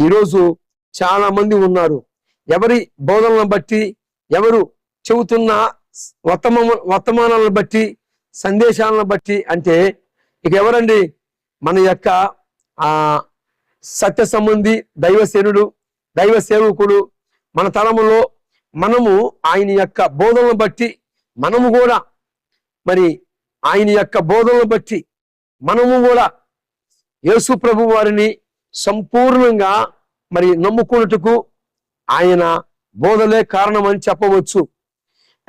ఈరోజు చాలా మంది ఉన్నారు. ఎవరి బోధనలను బట్టి, ఎవరు చెబుతున్న వర్తమానాలను బట్టి, సందేశాలను బట్టి అంటే ఇక ఎవరండి? మన యొక్క సత్య సంబంధి, దైవసేనుడు, దైవ సేవకుడు. మన తరములో మనము ఆయన యొక్క బోధనలను బట్టి మనము కూడా మరి ఆయన యొక్క బోధనలను బట్టి మనము కూడా యేసు ప్రభు వారిని సంపూర్ణంగా మరి నమ్ముకున్నట్టుకు ఆయన బోధలే కారణమని చెప్పవచ్చు.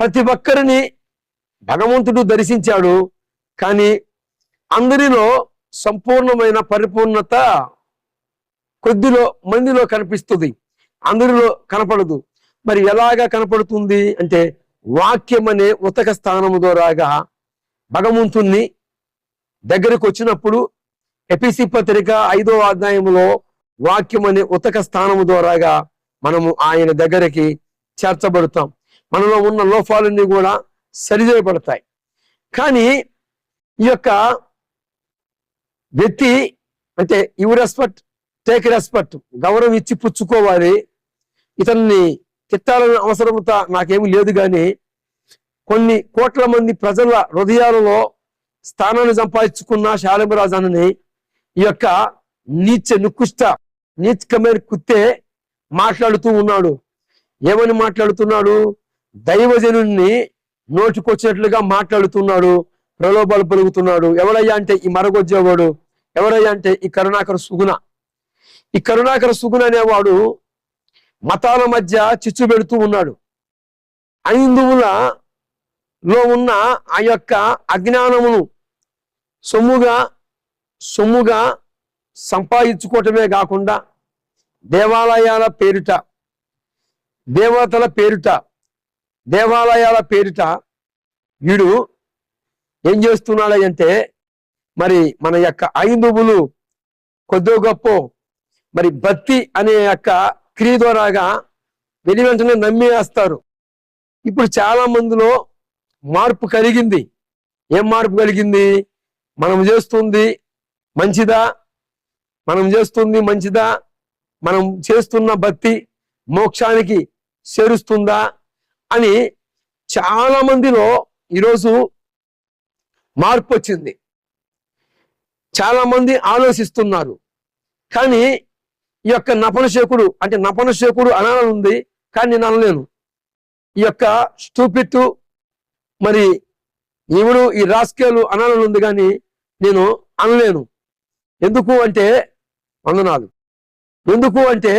ప్రతి ఒక్కరిని భగవంతుడు దర్శించాడు, కానీ అందరిలో సంపూర్ణమైన పరిపూర్ణత కొద్దిలో మందిలో కనిపిస్తుంది, అందరిలో కనపడదు. మరి ఎలాగా కనపడుతుంది అంటే వాక్యం అనే ఉతక స్థానము ద్వారాగా భగవంతుణ్ణి దగ్గరకు వచ్చినప్పుడు ఎఫెసీ పత్రిక 5వ అధ్యాయంలో వాక్యం అనే ఉతక స్థానము ద్వారాగా మనము ఆయన దగ్గరికి చేర్చబడతాం. మనలో ఉన్న లోపాలన్నీ కూడా సరిచేయబడతాయి. కానీ ఈ యొక్క వ్యక్తి అంటే యు రెస్పెక్ట్, టేక్ రెస్పెక్ట్, గౌరవం ఇచ్చి పుచ్చుకోవాలి. ఇతన్ని తిట్టాలనే అవసరమత నాకేమీ లేదు, కానీ కొన్ని కోట్ల మంది ప్రజల హృదయాలలో స్థానాన్ని సంపాదించుకున్న శాలిమరాజానని ఈ యొక్క నీచకమైన కుత్తే మాట్లాడుతూ ఉన్నాడు. ఏమని మాట్లాడుతున్నాడు? దైవజనుణ్ణి నోటికొచ్చినట్లుగా మాట్లాడుతున్నాడు, ప్రలోభాలు పలుకుతున్నాడు. ఎవరయ్యా అంటే ఈ మరగొచ్చేవాడు. ఎవరయ్యా అంటే ఈ కరుణాకర సుగుణ. ఈ కరుణాకర సుగుణ అనేవాడు మతాల మధ్య చిచ్చు పెడుతూ ఉన్నాడు. హైందువులలో ఉన్న ఆ యొక్క అజ్ఞానమును సొమ్ముగా సంపాదించుకోవటమే కాకుండా దేవాలయాల పేరిట, దేవతల పేరిట, దేవాలయాల పేరిట వీడు ఏం చేస్తున్నాడంటే మరి మన యొక్క హైందువులు కొద్దో గొప్ప మరి భక్తి అనే యొక్క క్రియ ద్వారాగా వెంటనే నమ్మేస్తారు. ఇప్పుడు చాలా మందిలో మార్పు కలిగింది. ఏం మార్పు కలిగింది? మనం చేస్తుంది మంచిదా, మనం చేస్తున్న భక్తి మోక్షానికి చేరుస్తుందా అని చాలా మందిలో ఈరోజు మార్పు వచ్చింది. చాలా మంది ఆలోచిస్తున్నారు. కానీ ఈ యొక్క నపనశేకుడు అంటే నపనశేకుడు అనాలని ఉంది, కానీ నేను అనలేను. ఈ యొక్క స్టూపిట్ మరి ఈవిడు ఈ రాస్కేలు అనాలని ఉంది, కానీ నేను అనలేను. ఎందుకు అంటే వందనాలు. ఎందుకు అంటే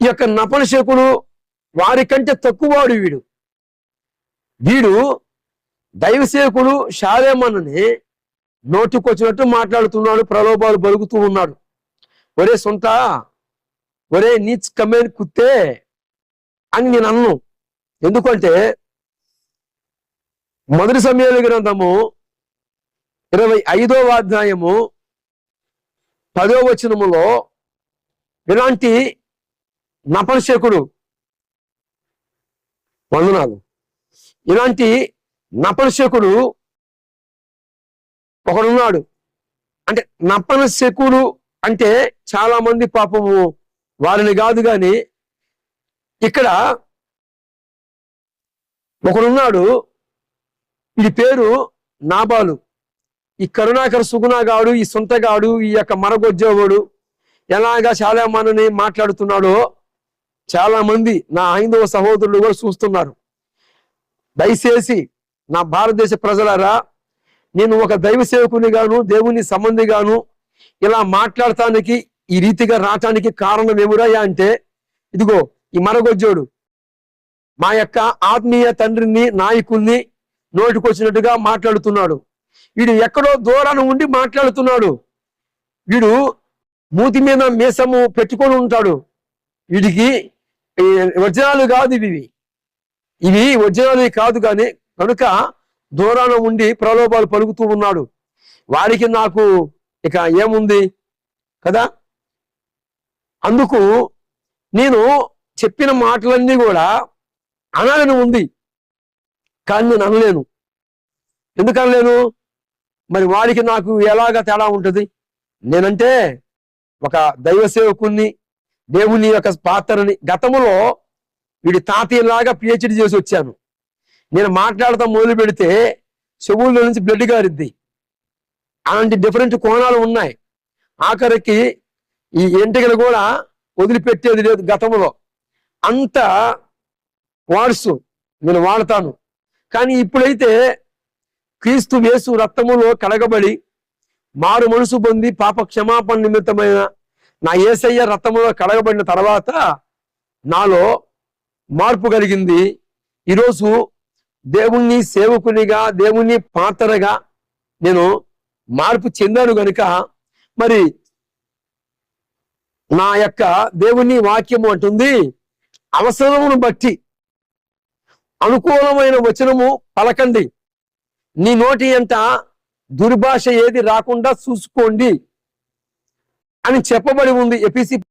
ఈ యొక్క నపనశేకుడు వారికంటే తక్కువవాడు. వీడు దైవసేకుడు శాలేమన్నని నోటికొచ్చినట్టు మాట్లాడుతున్నాడు, ప్రలోభాలు పలుకుతూ ఉన్నాడు. ఒరే నీచ్ కమేన్ కుత్తే అని నేను అన్ను. ఎందుకంటే మొదటి సమూయేలు గ్రంథము 25వ అధ్యాయము 10వ వచనములో ఇలాంటి నపనశేకుడు, వందనాలు, ఇలాంటి నపనశేకుడు ఒకడున్నాడు. అంటే నపనశేకుడు అంటే చాలా మంది పాపము వారిని కాదు, కానీ ఇక్కడ ఒకడున్నాడు. వీడి పేరు నాబాలు. ఈ కరుణాకర సుగుణగాడు, ఈ సొంతగాడు, ఈ యొక్క మరగొజ్జేవాడు ఎలాగా శాలేమన్నని మాట్లాడుతున్నాడో చాలా మంది నా హైందవ సహోదరులు కూడా చూస్తున్నారు. దయచేసి నా భారతదేశ ప్రజలారా, నేను ఒక దైవ సేవకుని గాను, దేవుని సంబంధిగాను ఇలా మాట్లాడటానికి, ఈ రీతిగా రావటానికి కారణం ఏమురాయా అంటే ఇదిగో ఈ మరగొజ్జోడు మా యొక్క ఆత్మీయ తండ్రిని, నాయకుల్ని నోటికొచ్చినట్టుగా మాట్లాడుతున్నాడు. వీడు ఎక్కడో దూరాన ఉండి మాట్లాడుతున్నాడు. వీడు మూతి మీద మీసము పెట్టుకొని ఉంటాడు. వీడికి ఒరిజినల్ కాదు, ఇవి ఒరిజినల్ కాదు. కానీ కనుక దూరాన ఉండి ప్రలోభాలు పలుకుతూ ఉన్నాడు. వారికి నాకు ఇక ఏముంది కదా. అందుకు నేను చెప్పిన మాటలన్నీ కూడా అనాలని ఉంది, కానీ నేను అనలేను. ఎందుకు అనలేను? మరి వారికి నాకు ఎలాగా తేడా ఉంటుంది? నేనంటే ఒక దైవ సేవకుణ్ణి, దేవుని యొక్క పాత్రని గతంలో వీడి తాతయ్యలాగా పిహెచ్డి చేసి వచ్చాను. నేను మాట్లాడతాం మొదలు పెడితే చెవుల్లో నుంచి బ్లడ్ గారిద్ది. అలాంటి డిఫరెంట్ కోణాలు ఉన్నాయి. ఆఖరికి ఈ ఎంటికలు కూడా వదిలిపెట్టేది లేదు గతంలో. అంత వాడుసు నేను వాడతాను. కానీ ఇప్పుడైతే క్రీస్తు యేసు రక్తములో కడగబడి మారు మనసు పొంది పాప క్షమాపణ నిమిత్తమైన నా యేసయ్య రక్తములో కడగబడిన తర్వాత నాలో మార్పు కలిగింది. ఈరోజు దేవుణ్ణి సేవకునిగా, దేవుణ్ణి పాత్రగా నేను మార్పు చెందాను గనుక మరి నా యొక్క దేవుని వాక్యము అంటుంది, అవసరమును బట్టి అనుకూలమైన వచనము పలకండి, నీ నోటి ఎంట దుర్భాష ఏది రాకుండా చూసుకోండి అని చెప్పబడి ఉంది ఎఫెసీ